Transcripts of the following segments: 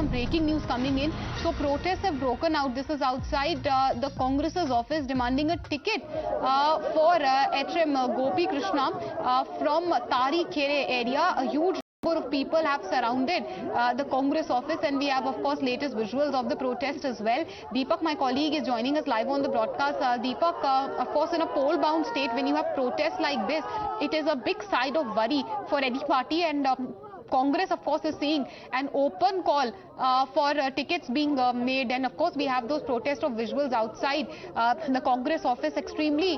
some breaking news coming in. So protests have broken out. This is outside the Congress's office demanding a ticket for HM Gopi Krishna from Tari Khere area. A huge number of people have surrounded the Congress office, and we have, of course, latest visuals of the protest as well. Deepak, my colleague, is joining us live on the broadcast. Deepak, of course, in a poll-bound state, when you have protests like this, it is a big side of worry for any party, and Congress, of course, is seeing an open call for tickets being made, and of course we have those protest of visuals outside the Congress office. Extremely,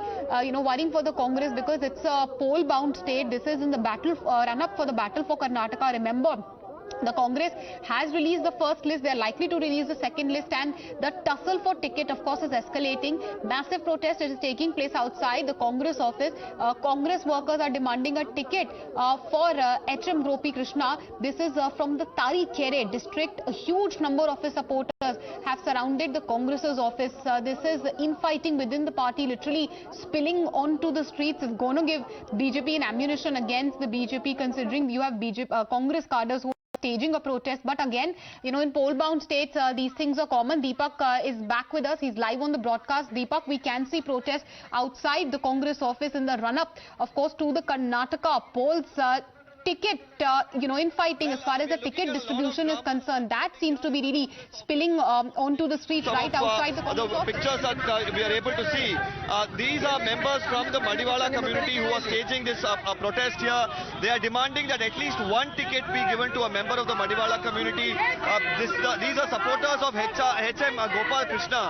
worrying for the Congress because it's a poll-bound state. This is in the battle run-up for the battle for Karnataka. Remember, the Congress has released the first list. They are likely to release the second list, and the tussle for ticket, of course, is escalating. Massive protest is taking place outside the Congress office. Congress workers are demanding a ticket for HM Gopi Krishna. This is from the Tari Khere district. A huge number of his supporters have surrounded the Congress's office. This is infighting within the party, literally spilling onto the streets. It's going to give BJP an ammunition against the BJP, considering you have Congress cadres who staging a protest. But again, in poll-bound states, these things are common. Deepak is back with us. He's live on the broadcast. Deepak, we can see protests outside the Congress office in the run-up, of course, to the Karnataka polls. Ticket, infighting as far as the ticket distribution is concerned, that seems to be really spilling onto the streets right outside the Congress office. The pictures that we are able to see, these are members from the Madiwala community who are staging this protest here. They are demanding that at least one ticket be given to a member of the Madiwala community. These are supporters of HM Gopi Krishna.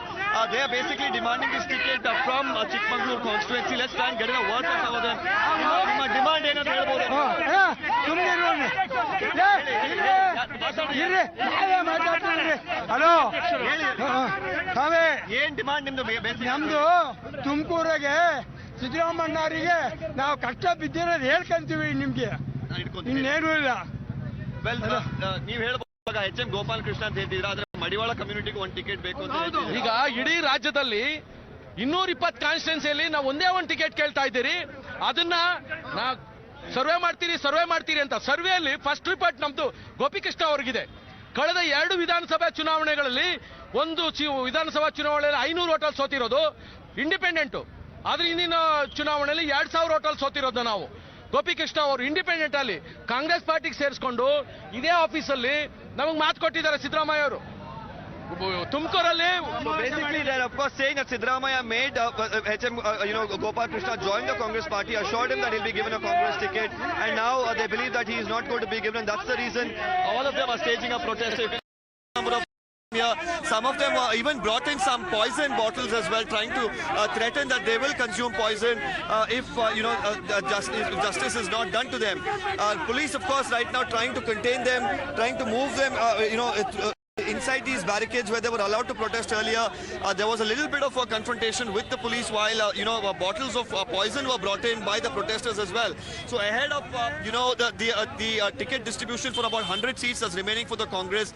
They are basically demanding this ticket from Chikmagalur constituency. Let's try and get in a word from some of them. Demand ಏನಂತ ಹೇಳ್ಬೋದು? Hello ಏನ್ demand ನಿಮ್ದು? ನಮ್ದು ತುಮಕೂರಿಗೆ ಸಿದ್ದರಾಮಣ್ಣರಿಗೆ ನಾವು ಕಷ್ಟ ಬಿದ್ದಿರೋದು ಹೇಳ್ಕೊಂತೀವಿ ನಿಮ್ಗೆ, ಇನ್ನೇನು ಇಲ್ಲ. ವೆಲ್, ನೀವ್ ಹೇಳ್ಬೋದು ಎಚ್ ಎಂ ಗೋಪಾಲ್ ಕೃಷ್ಣ ಅಂತ ಹೇಳ್ತಿದ್ರ, ಆದ್ರೆ ಮಡಿವಾಳ ಕಮ್ಯುನಿಟಿಗೆ ಒಂದು ಟಿಕೆಟ್ ಬೇಕು ಅಂತ. ಈಗ ಇಡೀ ರಾಜ್ಯದಲ್ಲಿ 220 ಕಾನ್ಸ್ಟಿಟ್ಯೂನ್ಸಿಯಲ್ಲಿ ನಾವು ಒಂದೇ ಒಂದು ಟಿಕೆಟ್ ಕೇಳ್ತಾ ಇದ್ದೀರಿ. ಅದನ್ನ ಸರ್ವೆ ಮಾಡ್ತೀರಿ ಅಂತ. ಸರ್ವೆಯಲ್ಲಿ ಫಸ್ಟ್ ರಿಪೋರ್ಟ್ ನಮ್ದು ಗೋಪಿಕೃಷ್ಣ ಅವ್ರಿಗಿದೆ. ಕಳೆದ 2 ವಿಧಾನಸಭಾ ಚುನಾವಣೆಗಳಲ್ಲಿ, ಒಂದು ವಿಧಾನಸಭಾ ಚುನಾವಣೆಯಲ್ಲಿ 500 ಹೋಟೆಲ್ ಸೋತಿರೋದು ಇಂಡಿಪೆಂಡೆಂಟ್. ಆದ್ರೆ ಇಂದಿನ ಚುನಾವಣೆಯಲ್ಲಿ 2000 ಹೋಟೆಲ್ ಸೋತಿರೋದು ನಾವು. ಗೋಪಿಕೃಷ್ಣ ಅವರು ಇಂಡಿಪೆಂಡೆಂಟ್ ಅಲ್ಲಿ ಕಾಂಗ್ರೆಸ್ ಪಾರ್ಟಿಗೆ ಸೇರಿಸ್ಕೊಂಡು ಇದೇ ಆಫೀಸಲ್ಲಿ ನಮಗೆ ಮಾತು ಕೊಟ್ಟಿದ್ದಾರೆ ಸಿದ್ದರಾಮಯ್ಯ ಅವರು. ತುಮಕೂರಲ್ಲಿ basically they're of course saying that Siddaramaiah made HM Gopi Krishna join the Congress party, assured him that he'll be given a Congress ticket, and now they believe that he is not going to be given, and that's the reason all of them are staging a protest. Some of them even brought in some poison bottles as well, trying to threaten that they will consume poison if justice is not done to them. Police, of course, right now trying to contain them, trying to move them inside these barricades where they were allowed to protest earlier. There was a little bit of a confrontation with the police while bottles of poison were brought in by the protesters as well. So ahead of the ticket distribution for about 100 seats that's remaining for the Congress,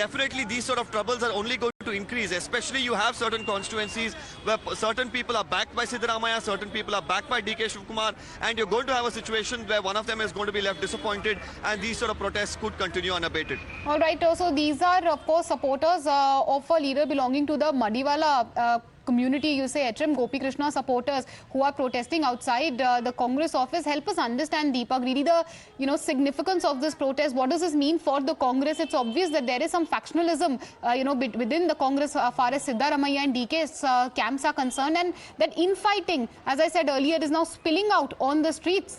definitely these sort of troubles are only going to increase. Especially you have certain constituencies where certain people are backed by Siddaramaiah, certain people are backed by DK Shivkumar, and you're going to have a situation where one of them is going to be left disappointed, and these sort of protests could continue unabated. All right, so these are, of course, supporters of a leader belonging to the Madiwala community. You say HM Gopi Krishna supporters who are protesting outside the Congress office. Help us understand, Deepak, really the significance of this protest. What does this mean for the Congress? It's obvious that there is some factionalism within the Congress as far as Siddaramaiah and DK's camps are concerned, and that infighting, as I said earlier, is now spilling out on the streets.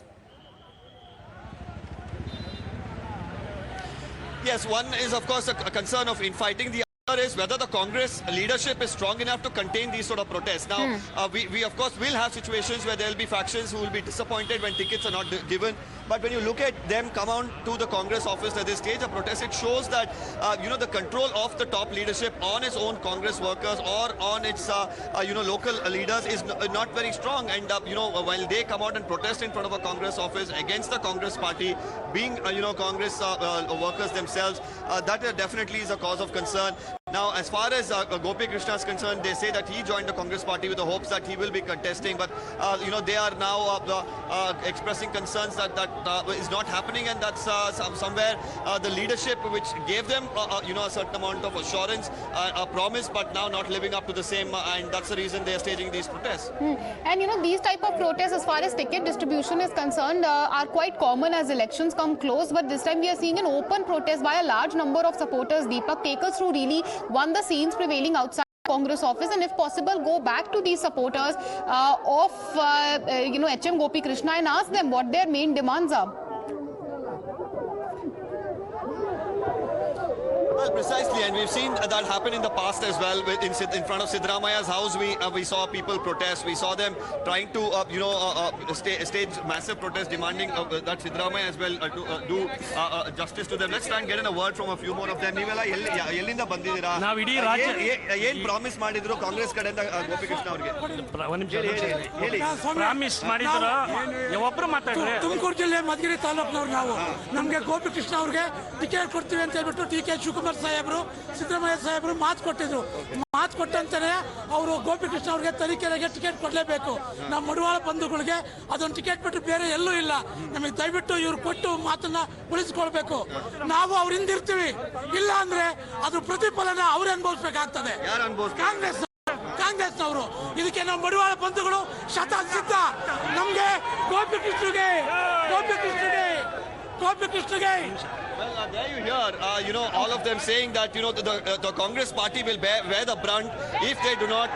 Yes, one is of course a concern of infighting. The other is whether the Congress leadership is strong enough to contain these sort of protests. Now, we of course will have situations where there will be factions who will be disappointed when tickets are not given. But when you look at them come on to the Congress office at this stage of protest, it shows that the control of the top leadership on its own Congress workers or on its local leaders is not very strong. And while they come out and protest in front of a Congress office against the Congress party, being Congress workers themselves, that definitely is a cause of concern. Now, as far as Gopi Krishna is concerned, they say that he joined the Congress party with the hopes that he will be contesting, but they are now expressing concerns that is not happening, and that's somewhere the leadership which gave them a certain amount of assurance, a promise, but now not living up to the same, and that's the reason they are staging these protests. And these type of protests, as far as ticket distribution is concerned, are quite common as elections come close, but this time we are seeing an open protest by a large number of supporters. Deepak, take us through really the scenes prevailing outside Congress office, and if possible go back to these supporters of HM Gopi Krishna and ask them what their main demands are. Well, precisely, and we've seen that happen in the past as well. In front of Siddaramaiah's house, we saw people protest. We saw them trying to, stage massive protest demanding that Siddaramaiah as well do justice to them. Let's try and get in a word from a few more of them. ನೀವೆಲ್ಲ ಎಲ್ಲಿಂದ ಬಂದಿದ್ದೀರಾ? ನಾವು ಇಡೀ ರಾಜ್ಯ ಏನ್ promise ಮಾಡಿದ್ರು ಕಾಂಗ್ರೆಸ್ ಕಡೆಯಿಂದ ಗೋಪಿ ಕೃಷ್ಣ ಅವರಿಗೆ? ಪ್ರಾಮಿಸ್ ಮಾಡಿದ್ರು, ಒಬ್ರು ಮಾತಾಡ್ರಿ. ತುಮಕೂರು ಜಿಲ್ಲೆ ಮಧುಗಿರಿ ತಾಲೂಕಿನವ್ರು ನಾವು. ನಮಗೆ ಗೋಪಿ ಕೃಷ್ಣ ಅವ್ರಿಗೆ ಟಿಕೆಟ್ ಕೊಡ್ತೀವಿ ಅಂತ ಹೇಳ್ಬಿಟ್ಟು ಟಿ.ಕೆ. ಶಿವಕುಮಾರ್ ಸಾಹೇಬರು, ಸಿದ್ದರಾಮಯ್ಯ ಸಾಹೇಬರು ಮಾತು ಕೊಟ್ಟಿದ್ರು. ಮಾತು ಕೊಟ್ಟಂತಾನೆ ಅವರು ಗೋಪಿ ಕೃಷ್ಣ ಅವ್ರಿಗೆ ತರೀಕೆರೆಗೆ ಟಿಕೆಟ್ ಕೊಡಲೇಬೇಕು. ನಮ್ಮ ಮಡಿವಾಳ ಬಂಧುಗಳಿಗೆ ಅದೊಂದು ಟಿಕೆಟ್ ಬಿಟ್ಟು ಬೇರೆ ಎಲ್ಲೂ ಇಲ್ಲ. ನಮಗೆ ದಯವಿಟ್ಟು ಇವ್ರು ಕೊಟ್ಟು ಮಾತನ್ನ ಉಳಿಸ್ಕೊಳ್ಬೇಕು. ನಾವು ಅವ್ರ ಹಿಂದಿರ್ತೀವಿ, ಇಲ್ಲ ಅಂದ್ರೆ ಅದ್ರ ಪ್ರತಿಫಲನ ಅವ್ರು ಅನುಭವಿಸ್ಬೇಕಾಗ್ತದೆ. ಕಾಂಗ್ರೆಸ್ನವರು ಇದಕ್ಕೆ ನಮ್ಮ ಮಡಿವಾಳ ಬಂಧುಗಳು ಶತಸಿದ್ಧ. ನಮ್ಗೆ Gopi ಕೃಷ್ಣಗೆ. Well, there you hear, all of them saying that, the Congress party will bear the brunt if they do not,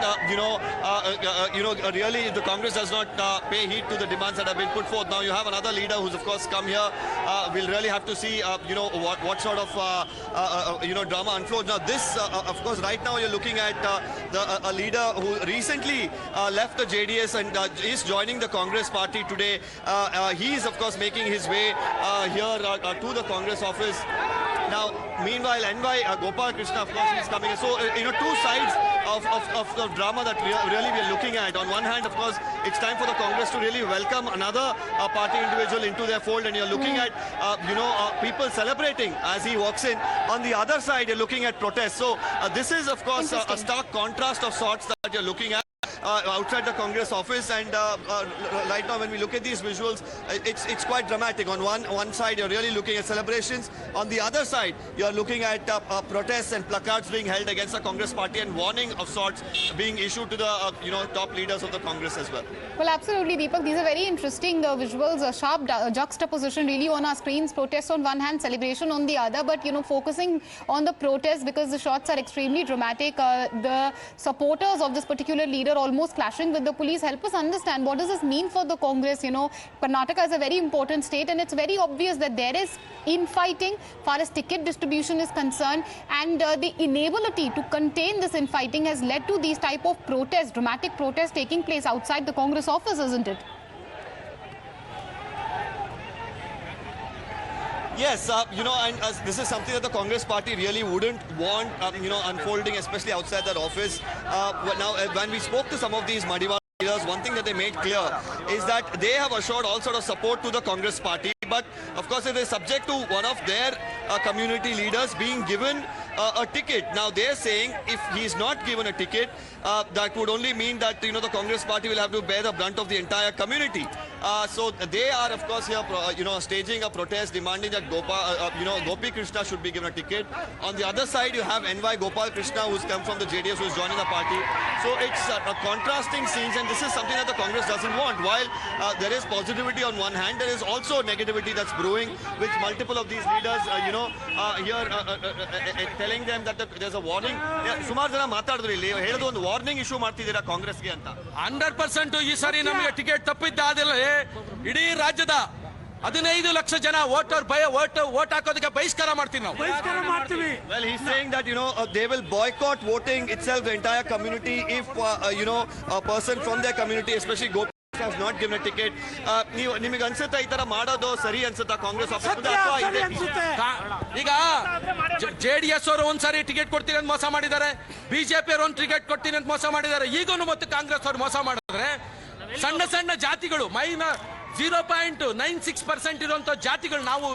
really the Congress does not pay heed to the demands that have been put forth. Now you have another leader who's of course come here. We'll really have to see, what sort of, drama unfolds. Now this, of course, right now you're looking at a leader who recently left the JDS and is joining the Congress party today. He is, of course, making his way here to the Congress office. Now, meanwhile, NY Gopal Krishna, of course, is coming. So, two sides of the drama that really we are looking at. On one hand, of course, it's time for the Congress to really welcome another party individual into their fold, and you're looking at, people celebrating as he walks in. On the other side, you're looking at protests. So, this is, of course, a stark contrast of sorts that you're looking at outside the Congress office, and right now when we look at these visuals, it's quite dramatic. On one side you're really looking at celebrations, on the other side you're looking at protests and placards being held against the Congress party and warning of sorts being issued to the top leaders of the Congress as well. Well, absolutely, Deepak, these are very interesting visuals, a sharp juxtaposition really on our screens. Protests on one hand, celebration on the other, but focusing on the protest because the shots are extremely dramatic. The supporters of this particular leader almost clashing with the police. Help us understand, what does this mean for the Congress? Karnataka is a very important state, and it's very obvious that there is infighting far as ticket distribution is concerned, and the inability to contain this infighting has led to these type of protests, dramatic protests taking place outside the Congress office, isn't it? Yes, and this is something that the Congress party really wouldn't want, unfolding, especially outside that office. Now, when we spoke to some of these Madiwala leaders, one thing that they made clear is that they have assured all sort of support to the Congress party, but of course it is subject to one of their community leaders being given a ticket. Now they're saying if he is not given a ticket, that would only mean that the Congress party will have to bear the brunt of the entire community. So they are, of course, here staging a protest demanding that Gopi Krishna should be given a ticket. On the other side, you have NY Gopal Krishna, who's come from the JDS, who's joining the party. So it's contrasting scenes, and this is something that the Congress doesn't want. While there is positivity on one hand, there is also negativity that's brewing with multiple of these leaders, here telling them that there's a warning. ಸುಮಾರು ಜನ ಮಾತಾಡಿದ್ರು ಇಲ್ಲಿ, ಹೇಳೋದು ಒಂದು warning issue ಮಾಡ್ತಿದ್ದೀರಾ ಕಾಂಗ್ರೆಸ್ಗೆ ಅಂತ. 100% ಈ ಸಾರಿ ನಮಗೆ ಟಿಕೆಟ್ ತಪ್ಪಿದ್ದಾದಿಲ್ಲ. ಇಡೀ ರಾಜ್ಯದ 15 ಲಕ್ಷ ಜನ ವೋಟ್ ಹಾಕೋದಕ್ಕೆ ಬಹಿಷ್ಕಾರ ಮಾಡ್ತೀವಿ ನಾವು. Well, he's saying that they will boycott voting itself, the entire community, if a person from their community, especially Gopi, has not given a ticket. ನಿಮಗೆ ಅನ್ಸುತ್ತಾ ಈ ತರ ಮಾಡೋದು ಸರಿ ಅನ್ಸುತ್ತಾ ಕಾಂಗ್ರೆಸ್ ಆಫೀಸ್? ಈಗ JDS ಅವರು ಒಂದ್ಸಾರಿ ಟಿಕೆಟ್ ಕೊಡ್ತೀನಿ ಅಂತ ಮೋಸ ಮಾಡಿದ್ದಾರೆ, ಬಿಜೆಪಿ ಅವರು ಒಂದು ಟಿಕೆಟ್ ಕೊಡ್ತೀನಿ ಅಂತ ಮೋಸ ಮಾಡಿದ್ದಾರೆ, ಈಗೂನು ಮತ್ತು ಕಾಂಗ್ರೆಸ್ ಅವರು ಮೋಸ ಮಾಡಿದ್ರೆ ಸಣ್ಣ ಜಾತಿಗಳು 0.96% ಇರುವಂತ ಜಾತಿಗಳು ನಾವು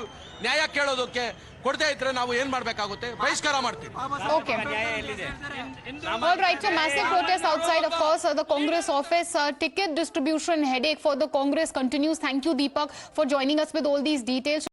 ನ್ಯಾಯ ಕೇಳೋದಕ್ಕೆ ಕೊಡದೇ ಇದ್ರೆ ನಾವು ಏನ್ ಮಾಡ್ಬೇಕಾಗುತ್ತೆ? ಬಹಿಷ್ಕಾರ ಮಾಡ್ತೀವಿ. Okay. All right, so massive protest outside, of course, the Congress office. Ticket distribution headache for the Congress continues. Thank you, Deepak, for joining us with all these details.